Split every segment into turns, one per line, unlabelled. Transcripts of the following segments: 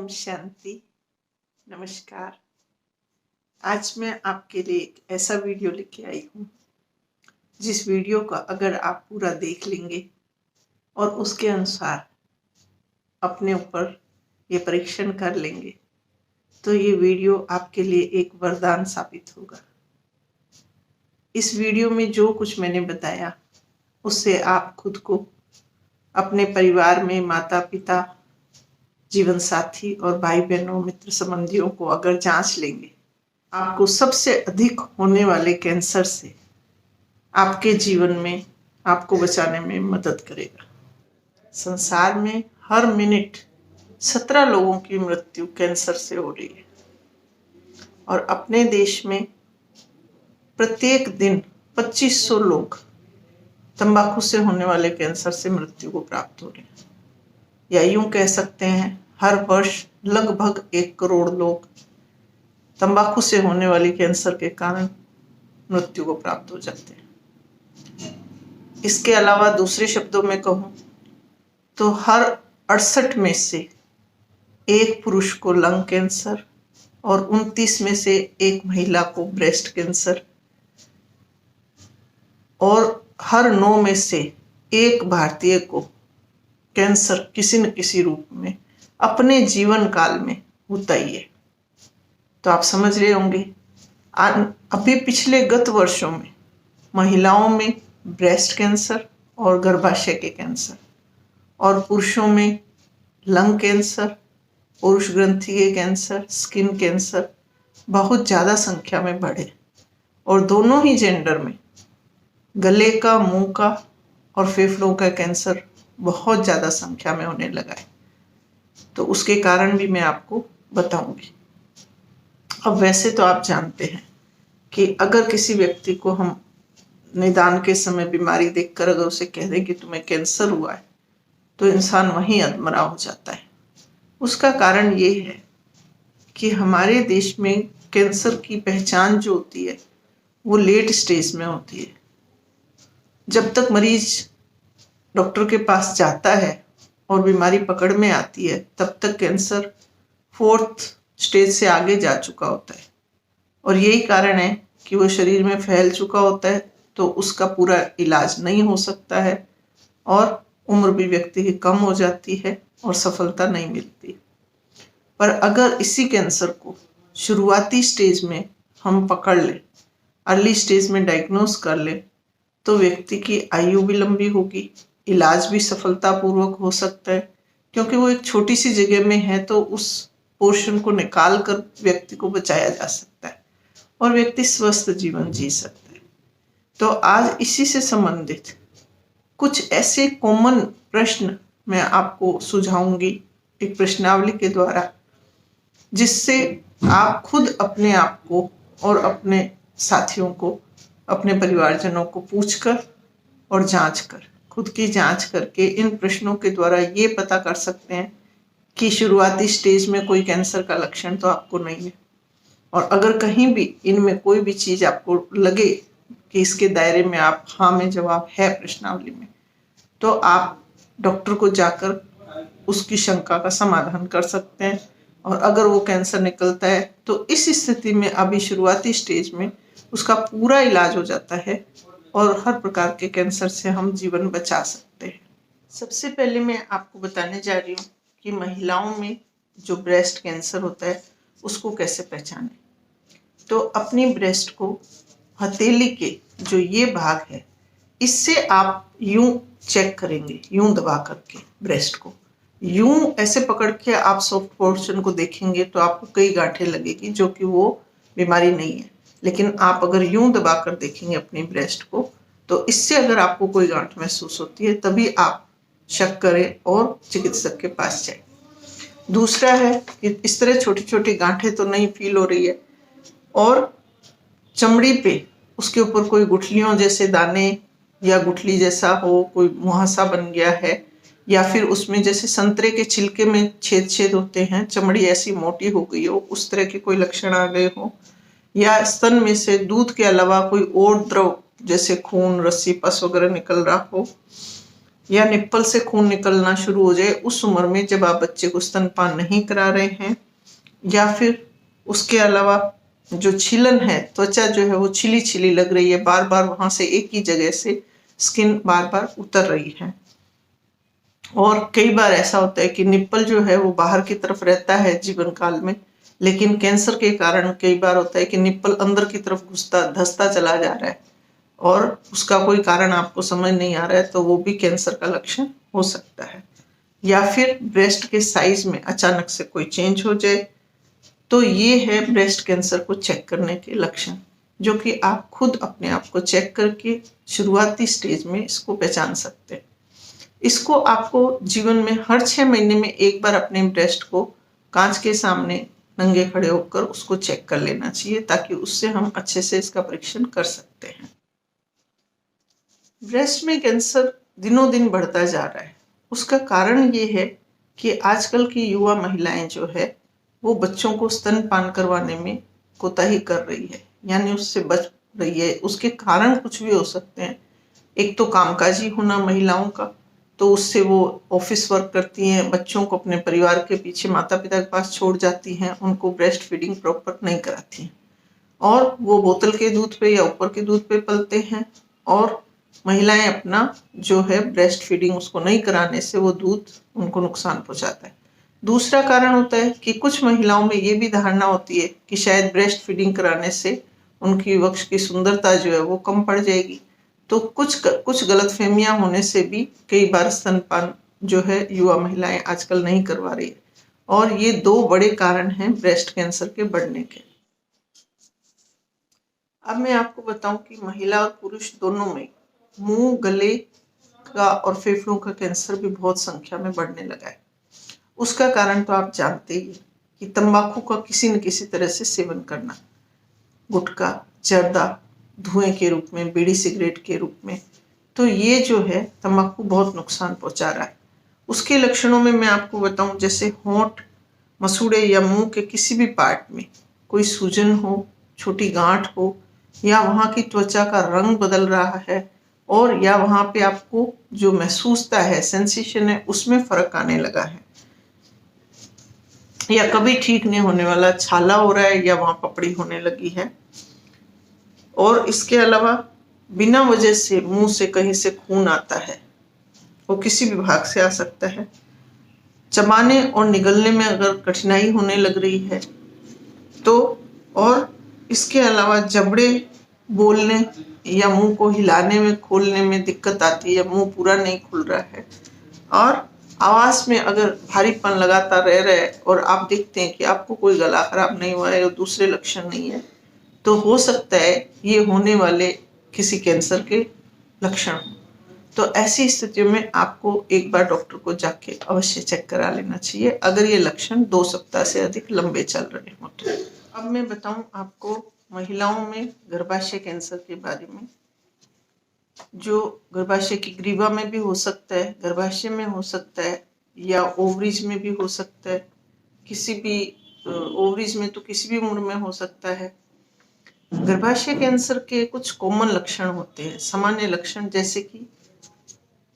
ओम शांति। नमस्कार। आज मैं आपके लिए एक ऐसा वीडियो लेके आई हूँ जिस वीडियो का अगर आप पूरा देख लेंगे और उसके अनुसार अपने ऊपर ये परीक्षण कर लेंगे तो ये वीडियो आपके लिए एक वरदान साबित होगा। इस वीडियो में जो कुछ मैंने बताया उससे आप खुद को, अपने परिवार में माता पिता, जीवन साथी और भाई बहनों, मित्र संबंधियों को अगर जांच लेंगे, आपको सबसे अधिक होने वाले कैंसर से आपके जीवन में आपको बचाने में मदद करेगा। संसार में हर मिनट 17 लोगों की मृत्यु कैंसर से हो रही है और अपने देश में प्रत्येक दिन 2500 लोग तंबाकू से होने वाले कैंसर से मृत्यु को प्राप्त हो रहे हैं। या यूं कह सकते हैं हर वर्ष लगभग 1 करोड़ लोग तंबाकू से होने वाली कैंसर के कारण मृत्यु को प्राप्त हो जाते हैं। इसके अलावा दूसरे शब्दों में कहूं तो हर 68 में से 1 पुरुष को लंग कैंसर और 29 में से 1 महिला को ब्रेस्ट कैंसर और हर 9 में से 1 भारतीय को कैंसर किसी न किसी रूप में अपने जीवन काल में होता ही है। तो आप समझ रहे होंगे अभी पिछले गत वर्षों में महिलाओं में ब्रेस्ट कैंसर और गर्भाशय के कैंसर और पुरुषों में लंग कैंसर, पुरुष ग्रंथि के कैंसर, स्किन कैंसर बहुत ज़्यादा संख्या में बढ़े और दोनों ही जेंडर में गले का, मुंह का और फेफड़ों का कैंसर बहुत ज़्यादा संख्या में होने लगा है। तो उसके कारण भी मैं आपको बताऊंगी। अब वैसे तो आप जानते हैं कि अगर किसी व्यक्ति को हम निदान के समय बीमारी देखकर अगर उसे कह दें कि तुम्हें कैंसर हुआ है तो इंसान वहीं अधमरा हो जाता है। उसका कारण ये है कि हमारे देश में कैंसर की पहचान जो होती है वो लेट स्टेज में होती है। जब तक मरीज डॉक्टर के पास जाता है और बीमारी पकड़ में आती है तब तक कैंसर 4th स्टेज से आगे जा चुका होता है और यही कारण है कि वो शरीर में फैल चुका होता है तो उसका पूरा इलाज नहीं हो सकता है और उम्र भी व्यक्ति की कम हो जाती है और सफलता नहीं मिलती। पर अगर इसी कैंसर को शुरुआती स्टेज में हम पकड़ लें, अर्ली स्टेज में डायग्नोस कर लें तो व्यक्ति की आयु भी लंबी होगी, इलाज भी सफलतापूर्वक हो सकता है क्योंकि वो एक छोटी सी जगह में है तो उस पोर्शन को निकाल कर व्यक्ति को बचाया जा सकता है और व्यक्ति स्वस्थ जीवन जी सकता है। तो आज इसी से संबंधित कुछ ऐसे कॉमन प्रश्न मैं आपको सुझाऊंगी एक प्रश्नावली के द्वारा, जिससे आप खुद अपने आप को और अपने साथियों को, अपने परिवारजनों को पूछकर और जांच कर, खुद की जांच करके इन प्रश्नों के द्वारा ये पता कर सकते हैं कि शुरुआती स्टेज में कोई कैंसर का लक्षण तो आपको नहीं है और अगर कहीं भी इनमें कोई भी चीज़ आपको लगे कि इसके दायरे में आप हाँ में जवाब है प्रश्नावली में, तो आप डॉक्टर को जाकर उसकी शंका का समाधान कर सकते हैं और अगर वो कैंसर निकलता है तो इस स्थिति में अभी शुरुआती स्टेज में उसका पूरा इलाज हो जाता है और हर प्रकार के कैंसर से हम जीवन बचा सकते हैं। सबसे पहले मैं आपको बताने जा रही हूँ कि महिलाओं में जो ब्रेस्ट कैंसर होता है उसको कैसे पहचानें। तो अपनी ब्रेस्ट को हथेली के जो ये भाग है इससे आप यूं चेक करेंगे, यूं दबा करके ब्रेस्ट को यूं ऐसे पकड़ के आप सॉफ्ट पोर्शन को देखेंगे तो आपको कई गांठें लगेगी जो कि वो बीमारी नहीं है। लेकिन आप अगर यूं दबा कर देखेंगे अपनी ब्रेस्ट को तो इससे अगर आपको कोई गांठ महसूस होती है तभी आप शक करें और चिकित्सक के पास जाएं। दूसरा है कि इस तरह छोटी छोटी गांठें तो नहीं फील हो रही है और चमड़ी पे उसके ऊपर कोई गुठलियों जैसे दाने या गुठली जैसा हो, कोई मुहासा बन गया है या फिर उसमें जैसे संतरे के छिलके में छेद छेद होते हैं, चमड़ी ऐसी मोटी हो गई हो, उस तरह के कोई लक्षण आ गए हो या स्तन में से दूध के अलावा कोई और द्रव जैसे खून, रस्सी, पस वगैरह निकल रहा हो या निप्पल से खून निकलना शुरू हो जाए उस उम्र में जब आप बच्चे को स्तनपान नहीं करा रहे हैं, या फिर उसके अलावा जो छीलन है, त्वचा जो है वो छिली छिली लग रही है, बार बार वहां से एक ही जगह से स्किन बार बार उतर रही है। और कई बार ऐसा होता है कि निप्पल जो है वो बाहर की तरफ रहता है जीवन काल में, लेकिन कैंसर के कारण कई बार होता है कि निप्पल अंदर की तरफ घुसता धंसता चला जा रहा है और उसका कोई कारण आपको समझ नहीं आ रहा है, तो वो भी कैंसर का लक्षण हो सकता है। या फिर ब्रेस्ट के साइज में अचानक से कोई चेंज हो जाए, तो ये है ब्रेस्ट कैंसर को चेक करने के लक्षण, जो कि आप खुद अपने आप को चेक करके शुरुआती स्टेज में इसको पहचान सकते हैं। इसको आपको जीवन में हर 6 महीने में एक बार अपने ब्रेस्ट को कांच के सामने नंगे खड़े होकर उसको चेक कर लेना चाहिए, ताकि उससे हम अच्छे से इसका परीक्षण कर सकते हैं। ब्रेस्ट में कैंसर दिनों दिन बढ़ता जा रहा है। उसका कारण ये है कि आजकल की युवा महिलाएं जो है वो बच्चों को स्तनपान करवाने में कोताही कर रही है, यानी उससे बच रही है। उसके कारण कुछ भी हो सकते हैं। एक तो कामकाजी होना महिलाओं का, तो उससे वो ऑफिस वर्क करती हैं, बच्चों को अपने परिवार के पीछे माता पिता के पास छोड़ जाती हैं, उनको ब्रेस्ट फीडिंग प्रॉपर नहीं कराती हैं, और वो बोतल के दूध पे या ऊपर के दूध पे पलते हैं, और महिलाएं अपना जो है ब्रेस्ट फीडिंग उसको नहीं कराने से वो दूध उनको नुकसान पहुंचाता है। दूसरा कारण होता है कि कुछ महिलाओं में ये भी धारणा होती है कि शायद ब्रेस्ट फीडिंग कराने से उनकी वक्ष की सुंदरता जो है वो कम पड़ जाएगी। तो कुछ गलतफहमियां होने से भी कई बार स्तनपान जो है युवा महिलाएं आजकल नहीं करवा रही है, और ये 2 बड़े कारण हैं ब्रेस्ट कैंसर के बढ़ने के। अब मैं आपको बताऊं कि महिला और पुरुष दोनों में मुंह, गले का और फेफड़ों का कैंसर भी बहुत संख्या में बढ़ने लगा है। उसका कारण तो आप जानते ही कि तंबाकू का किसी न किसी तरह से सेवन करना, गुटखा, जर्दा धुएं के रूप में, बीड़ी सिगरेट के रूप में, तो ये जो है तंबाकू बहुत नुकसान पहुंचा रहा है। उसके लक्षणों में मैं आपको बताऊं, जैसे होंठ, मसूड़े या मुंह के किसी भी पार्ट में कोई सूजन हो, छोटी गांठ हो, या वहां की त्वचा का रंग बदल रहा है, और या वहां पे आपको जो महसूसता है, सेंसेशन है, उसमें फर्क आने लगा है, या कभी ठीक नहीं होने वाला छाला हो रहा है, या वहां पपड़ी होने लगी है। और इसके अलावा बिना वजह से मुंह से कहीं से खून आता है, वो किसी भी भाग से आ सकता है। चबाने और निगलने में अगर कठिनाई होने लग रही है तो, और इसके अलावा जबड़े बोलने या मुंह को हिलाने में, खोलने में दिक्कत आती है, या मुंह पूरा नहीं खुल रहा है, और आवाज में अगर भारीपन लगातार रह रहा है, और आप देखते हैं कि आपको कोई गला खराब नहीं हुआ है और दूसरे लक्षण नहीं है, तो हो सकता है ये होने वाले किसी कैंसर के लक्षण हो। तो ऐसी स्थितियों में आपको एक बार डॉक्टर को जाके अवश्य चेक करा लेना चाहिए, अगर ये लक्षण 2 सप्ताह से अधिक लंबे चल रहे हो तो। अब मैं बताऊं आपको महिलाओं में गर्भाशय कैंसर के बारे में, जो गर्भाशय की ग्रीवा में भी हो सकता है, गर्भाशय में हो सकता है, या ओवरीज में भी हो सकता है। किसी भी ओवरीज में तो किसी भी उम्र में हो सकता है। गर्भाशय कैंसर के कुछ कॉमन लक्षण होते हैं, सामान्य लक्षण, जैसे कि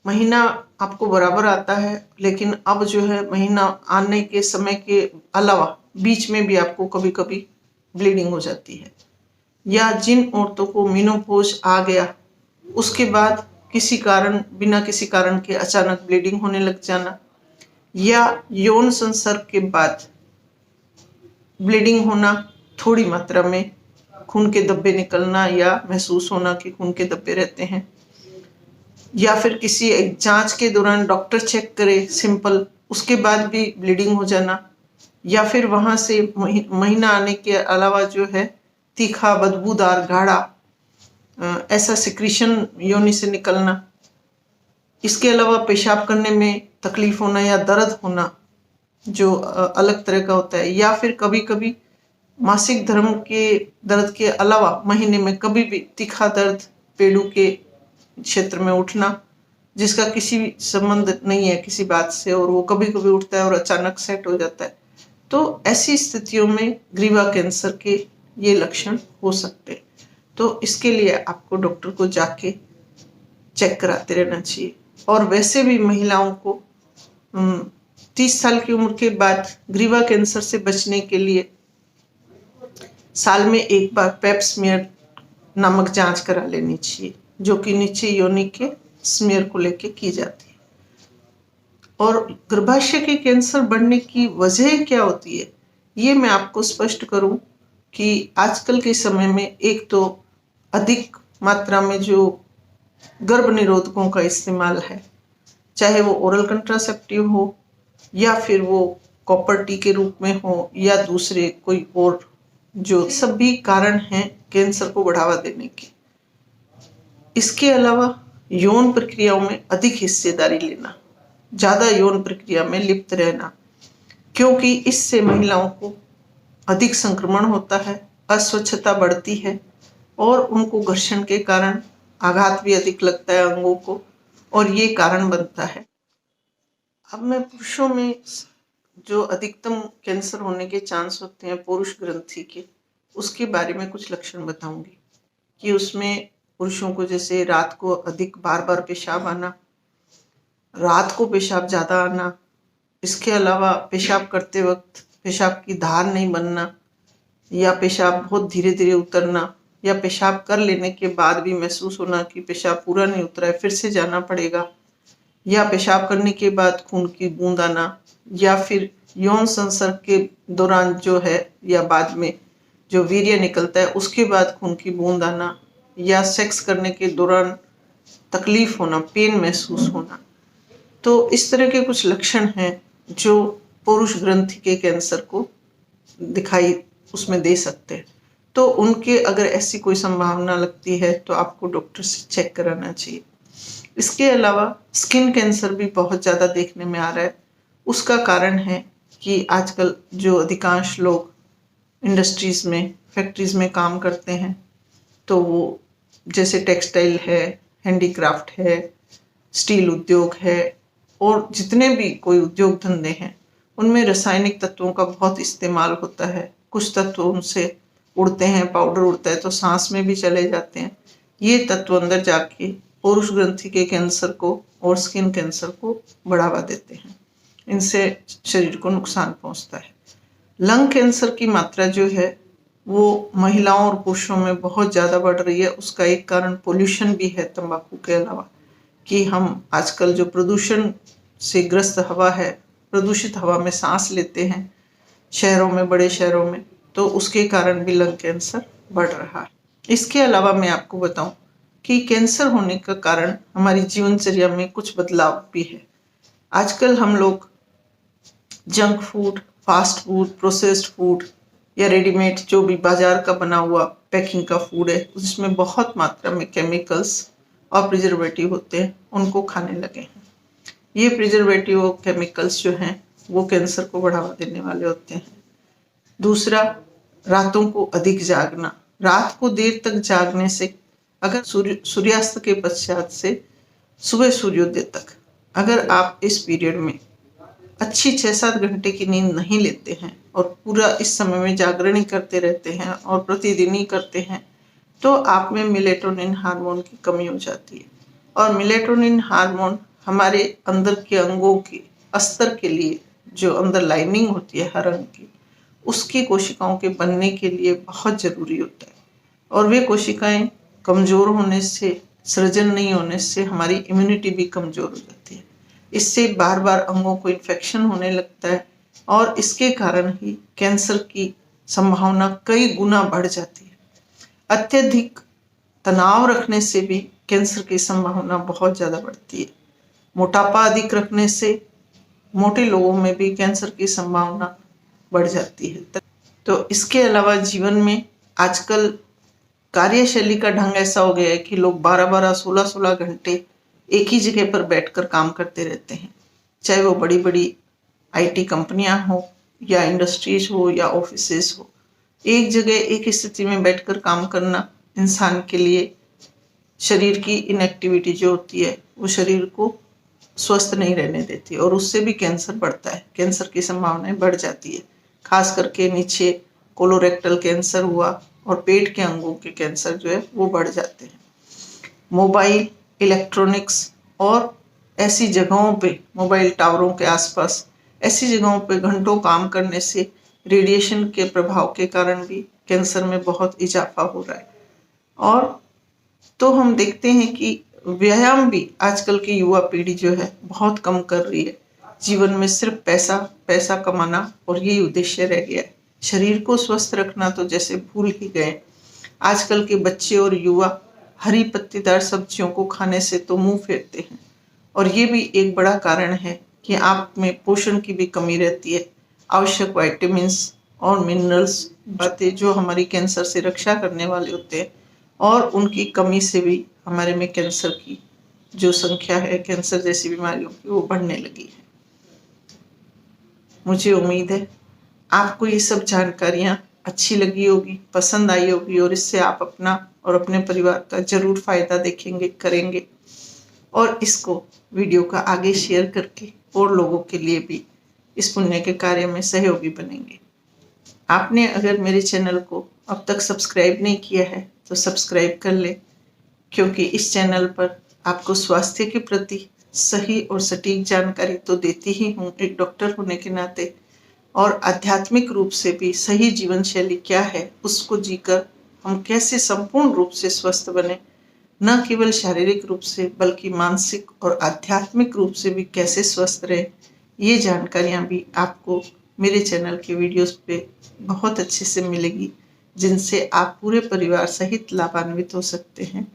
महीना आपको बराबर आता है, लेकिन अब जो है महीना आने के समय के अलावा बीच में भी आपको कभी कभी ब्लीडिंग हो जाती है, या जिन औरतों को मेनोपॉज आ गया उसके बाद किसी कारण, बिना किसी कारण के अचानक ब्लीडिंग होने लग जाना, या यौन संसर्ग के बाद ब्लीडिंग होना, थोड़ी मात्रा में खून के धब्बे निकलना या महसूस होना कि खून के धब्बे रहते हैं, या फिर किसी एक जांच के दौरान डॉक्टर चेक करे सिंपल, उसके बाद भी ब्लीडिंग हो जाना, या फिर वहां से महीना आने के अलावा जो है तीखा, बदबूदार, गाढ़ा ऐसा सिक्रीशन योनि से निकलना। इसके अलावा पेशाब करने में तकलीफ होना या दर्द होना जो अलग तरह का होता है, या फिर कभी कभी मासिक धर्म के दर्द के अलावा महीने में कभी भी तीखा दर्द पेड़ों के क्षेत्र में उठना, जिसका किसी भी संबंध नहीं है किसी बात से, और वो कभी कभी उठता है और अचानक सेट हो जाता है। तो ऐसी स्थितियों में ग्रीवा कैंसर के ये लक्षण हो सकते हैं। तो इसके लिए आपको डॉक्टर को जाके चेक कराते रहना चाहिए। और वैसे भी महिलाओं को 30 साल की उम्र के बाद ग्रीवा कैंसर से बचने के लिए साल में एक बार पेप स्मीयर नामक जांच करा लेनी चाहिए, जो कि नीचे योनि के स्मीयर को लेके की जाती है। और गर्भाशय के कैंसर बढ़ने की वजह क्या होती है, ये मैं आपको स्पष्ट करूं कि आजकल के समय में एक तो अधिक मात्रा में जो गर्भ निरोधकों का इस्तेमाल है, चाहे वो ओरल कंट्रासेप्टिव हो या फिर वो कॉपर टी के रूप में हो या दूसरे कोई और, जो सभी कारण हैं कैंसर को बढ़ावा देने के। इसके अलावा यौन प्रक्रियाओं में अधिक हिस्सेदारी लेना, ज्यादा यौन प्रक्रिया में लिप्त रहना, क्योंकि इससे महिलाओं को अधिक संक्रमण होता है, अस्वच्छता बढ़ती है और उनको घर्षण के कारण आघात भी अधिक लगता है अंगों को, और ये कारण बनता है। अब मैं पुरुषों में जो अधिकतम कैंसर होने के चांस होते हैं पुरुष ग्रंथि के, उसके बारे में कुछ लक्षण बताऊंगी कि उसमें पुरुषों को जैसे रात को अधिक बार बार पेशाब आना, रात को पेशाब ज़्यादा आना, इसके अलावा पेशाब करते वक्त पेशाब की धार नहीं बनना, या पेशाब बहुत धीरे धीरे उतरना, या पेशाब कर लेने के बाद भी महसूस होना कि पेशाब पूरा नहीं उतरा है, फिर से जाना पड़ेगा, या पेशाब करने के बाद खून की बूंद आना, या फिर यौन संसर्ग के दौरान जो है या बाद में जो वीर्य निकलता है उसके बाद खून की बूंद आना, या सेक्स करने के दौरान तकलीफ होना, पेन महसूस होना। तो इस तरह के कुछ लक्षण हैं जो पुरुष ग्रंथि के कैंसर को दिखाई उसमें दे सकते हैं। तो उनके अगर ऐसी कोई संभावना लगती है तो आपको डॉक्टर से चेक कराना चाहिए। इसके अलावा स्किन कैंसर भी बहुत ज़्यादा देखने में आ रहा है। उसका कारण है कि आजकल जो अधिकांश लोग इंडस्ट्रीज़ में, फैक्ट्रीज़ में काम करते हैं, तो वो जैसे टेक्सटाइल है, हैंडीक्राफ्ट है, स्टील उद्योग है और जितने भी कोई उद्योग धंधे हैं, उनमें रासायनिक तत्वों का बहुत इस्तेमाल होता है। कुछ तत्व उनसे उड़ते हैं, पाउडर उड़ता है तो सांस में भी चले जाते हैं। ये तत्व अंदर जाके पुरुष ग्रंथि के कैंसर को और स्किन कैंसर को बढ़ावा देते हैं। इनसे शरीर को नुकसान पहुंचता है। लंग कैंसर की मात्रा जो है वो महिलाओं और पुरुषों में बहुत ज़्यादा बढ़ रही है। उसका एक कारण पोल्यूशन भी है तंबाकू के अलावा, कि हम आजकल जो प्रदूषण से ग्रस्त हवा है, प्रदूषित हवा में सांस लेते हैं शहरों में, बड़े शहरों में, तो उसके कारण भी लंग कैंसर बढ़ रहा है। इसके अलावा मैं आपको बताऊं कि कैंसर होने का कारण हमारी जीवनचर्या में कुछ बदलाव भी है। आजकल हम लोग junk food, fast food, processed food या रेडीमेड जो भी बाजार का बना हुआ पैकिंग का फूड है, उसमें बहुत मात्रा में केमिकल्स और प्रिजर्वेटिव होते हैं, उनको खाने लगे हैं। ये प्रिजर्वेटिव और केमिकल्स जो हैं वो कैंसर को बढ़ावा देने वाले होते हैं। दूसरा, रातों को अधिक जागना। रात को देर तक जागने से, अगर सूर्यास्त के पश्चात से सुबह सूर्योदय तक अगर आप इस पीरियड में अच्छी 6-7 घंटे की नींद नहीं लेते हैं और पूरा इस समय में जागरण ही करते रहते हैं और प्रतिदिन ही करते हैं, तो आप में मेलेटोनिन हार्मोन की कमी हो जाती है। और मेलेटोनिन हार्मोन हमारे अंदर के अंगों के अस्तर के लिए, जो अंदर लाइनिंग होती है हर अंग की, उसकी कोशिकाओं के बनने के लिए बहुत ज़रूरी होता है। और वे कोशिकाएं कमज़ोर होने से, सृजन नहीं होने से हमारी इम्यूनिटी भी कमज़ोर हो जाती है। इससे बार बार अंगों को इन्फेक्शन होने लगता है और इसके कारण ही कैंसर की संभावना कई गुना बढ़ जाती है। अत्यधिक तनाव रखने से भी कैंसर की संभावना बहुत ज़्यादा बढ़ती है। मोटापा अधिक रखने से मोटे लोगों में भी कैंसर की संभावना बढ़ जाती है। तो इसके अलावा जीवन में आजकल कार्यशैली का ढंग ऐसा हो गया है कि लोग 12-12, 16-16 घंटे एक ही जगह पर बैठकर काम करते रहते हैं, चाहे वो बड़ी बड़ी आईटी कंपनियां हो या इंडस्ट्रीज हो या ऑफिसेज हो। एक जगह एक स्थिति में बैठकर काम करना इंसान के लिए शरीर की इनएक्टिविटी जो होती है वो शरीर को स्वस्थ नहीं रहने देती और उससे भी कैंसर बढ़ता है। कैंसर की संभावनाएं बढ़ जाती है, खास करके नीचे कोलोरेक्टल कैंसर हुआ और पेट के अंगों के कैंसर जो है वो बढ़ जाते हैं। मोबाइल, इलेक्ट्रॉनिक्स और ऐसी जगहों पे, मोबाइल टावरों के आसपास ऐसी जगहों पे घंटों काम करने से रेडिएशन के प्रभाव के कारण भी कैंसर में बहुत इजाफा हो रहा है। और तो हम देखते हैं कि व्यायाम भी आजकल की युवा पीढ़ी जो है बहुत कम कर रही है। जीवन में सिर्फ पैसा पैसा कमाना और यही उद्देश्य रह गया है। शरीर को स्वस्थ रखना तो जैसे भूल ही गए। आजकल के बच्चे और युवा हरी पत्तेदार सब्जियों को खाने से तो मुंह फेरते हैं, और ये भी एक बड़ा कारण है कि आप में पोषण की भी कमी रहती है। आवश्यक विटामिन्स और मिनरल्स बातें जो हमारी कैंसर से रक्षा करने वाले होते हैं, और उनकी कमी से भी हमारे में कैंसर की जो संख्या है, कैंसर जैसी बीमारियों की, वो बढ़ने लगी है। मुझे उम्मीद है आपको ये सब जानकारियाँ अच्छी लगी होगी, पसंद आई होगी, और इससे आप अपना और अपने परिवार का जरूर फायदा देखेंगे, करेंगे, और इसको वीडियो का आगे शेयर करके और लोगों के लिए भी इस पुण्य के कार्य में सहयोगी बनेंगे। आपने अगर मेरे चैनल को अब तक सब्सक्राइब नहीं किया है तो सब्सक्राइब कर ले, क्योंकि इस चैनल पर आपको स्वास्थ्य के प्रति सही और सटीक जानकारी तो देती ही हूँ एक डॉक्टर होने के नाते, और आध्यात्मिक रूप से भी सही जीवन शैली क्या है, उसको जीकर हम कैसे संपूर्ण रूप से स्वस्थ बने, न केवल शारीरिक रूप से बल्कि मानसिक और आध्यात्मिक रूप से भी कैसे स्वस्थ रहे, ये जानकारियाँ भी आपको मेरे चैनल के वीडियोस पे बहुत अच्छे से मिलेगी, जिनसे आप पूरे परिवार सहित लाभान्वित हो सकते हैं।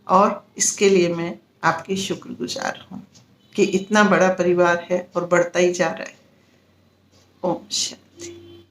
और इसके लिए मैं आपकी शुक्रगुजार हूँ कि इतना बड़ा परिवार है और बढ़ता ही जा रहा है। ओम शांति।